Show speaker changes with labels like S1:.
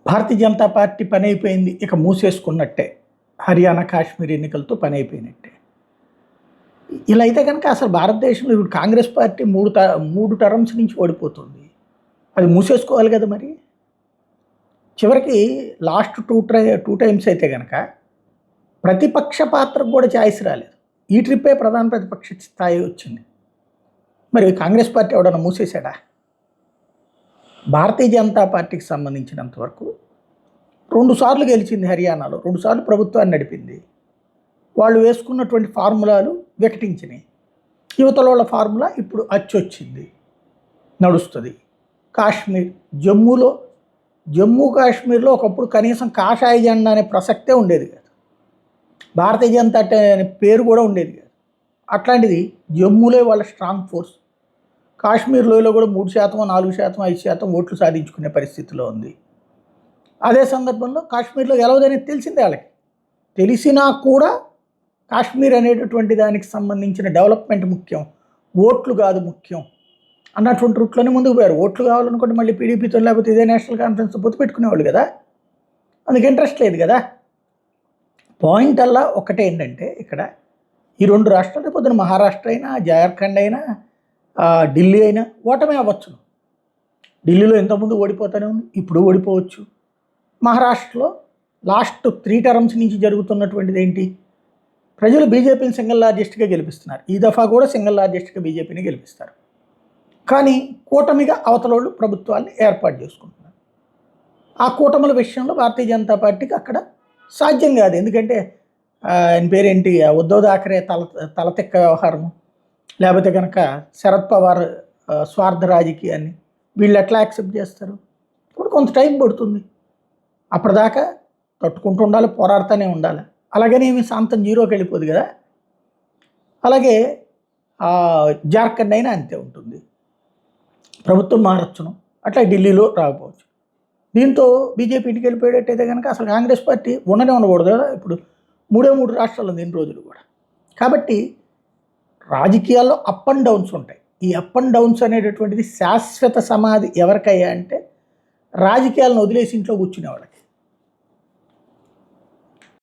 S1: Bharatiya Janata party పని అయిపోయింది, ఇక మూసేసుకున్నట్టే. హర్యానా కాశ్మీర్ ఎన్నికలతో పని అయిపోయినట్టే. ఇలా అయితే కనుక అసలు భారతదేశంలో ఇప్పుడు కాంగ్రెస్ పార్టీ మూడు టర్మ్స్ నుంచి ఓడిపోతుంది. అది మూసేసుకోవాలి కదా మరి. చివరికి లాస్ట్ టూ టైమ్స్ అయితే కనుక ప్రతిపక్ష పాత్రకు కూడా ఛాయిస్ రాలేదు. ఈ ట్రిప్పే ప్రధాన ప్రతిపక్ష స్థాయి వచ్చింది. మరి కాంగ్రెస్ పార్టీ ఎవడన్నా మూసేశాడా? భారతీయ జనతా పార్టీకి సంబంధించినంత వరకు 2 సార్లు గెలిచింది హర్యానాలో, 2 సార్లు ప్రభుత్వాన్ని నడిపింది. వాళ్ళు వేసుకున్నటువంటి ఫార్ములాలు వికటించినాయి. యువతల వాళ్ళ ఫార్ములా ఇప్పుడు అచ్చొచ్చింది, నడుస్తుంది. కాశ్మీర్, జమ్మూ కాశ్మీర్లో ఒకప్పుడు కనీసం కాషాయ జెండా అనే ప్రసక్తే ఉండేది కాదు. భారతీయ జనతా అనే పేరు కూడా ఉండేది కాదు. అట్లాంటిది జమ్మూలో వాళ్ళ స్ట్రాంగ్ ఫోర్స్. కాశ్మీర్ లోయలో కూడా 3%, 4%, 5% ఓట్లు సాధించుకునే పరిస్థితిలో ఉంది. అదే సందర్భంలో కాశ్మీర్లో గెలవదనేది తెలిసిందే వాళ్ళకి. తెలిసినా కూడా కాశ్మీర్ అనేటటువంటి దానికి సంబంధించిన డెవలప్మెంట్ ముఖ్యం, ఓట్లు కాదు ముఖ్యం అన్నటువంటి రూట్లోనే ముందుకు పోయారు. ఓట్లు కావాలనుకుంటే మళ్ళీ పీడీపీతో లేకపోతే ఇదే నేషనల్ కాన్ఫరెన్స్ పొత్తు పెట్టుకునేవాళ్ళు కదా. అందుకు ఇంట్రెస్ట్ లేదు కదా. పాయింట్ అలా ఒకటే ఏంటంటే, ఇక్కడ ఈ 2 రాష్ట్రాలు పొద్దున మహారాష్ట్ర అయినా, జార్ఖండ్ అయినా, ఢిల్లీ అయినా ఓటమే అవ్వచ్చును. ఢిల్లీలో ఎంతమంది ఓడిపోతూనే ఉంది, ఇప్పుడు ఓడిపోవచ్చు. మహారాష్ట్రలో లాస్ట్ 3 టర్మ్స్ నుంచి జరుగుతున్నటువంటిది ఏంటి? ప్రజలు బీజేపీని సింగిల్ లార్జెస్ట్గా గెలిపిస్తున్నారు. ఈ దఫా కూడా సింగిల్ లార్జెస్ట్గా బీజేపీని గెలిపిస్తారు. కానీ కూటమిగా అవతలోళ్ళు ప్రభుత్వాన్ని ఏర్పాటు చేసుకుంటున్నారు. ఆ కూటముల విషయంలో భారతీయ జనతా పార్టీకి అక్కడ సాధ్యం కాదు. ఎందుకంటే ఆయన పేరేంటి, ఉద్ధవ్ థాకరే తలతిక్క వ్యవహారము, లేకపోతే కనుక శరద్ పవార్ స్వార్థ రాజకీయాన్ని వీళ్ళు ఎట్లా యాక్సెప్ట్ చేస్తారు? ఇప్పుడు కొంత టైం పడుతుంది. అప్పటిదాకా తట్టుకుంటూ ఉండాలి, పోరాడుతూనే ఉండాలి. అలాగని ఏమి శాంతం జీరోకి వెళ్ళిపోదు కదా. అలాగే జార్ఖండ్ అయినా అంతే ఉంటుంది, ప్రభుత్వం మారచ్చును. అట్లా ఢిల్లీలో రాకపోవచ్చు. దీంతో బీజేపీ ఇంటికి వెళ్ళిపోయేటట్టయితే కనుక అసలు కాంగ్రెస్ పార్టీ ఉండకూడదు కదా. ఇప్పుడు 3 రాష్ట్రాలు ఉంది ఇన్ని రోజులు కూడా. కాబట్టి రాజకీయాల్లో అప్ అండ్ డౌన్స్ ఉంటాయి. ఈ అప్ అండ్ డౌన్స్ అనేటటువంటిది శాశ్వత సమాధి ఎవరికయ్యా అంటే రాజకీయాలను వదిలేసి ఇంట్లో కూర్చునే వాళ్ళకి.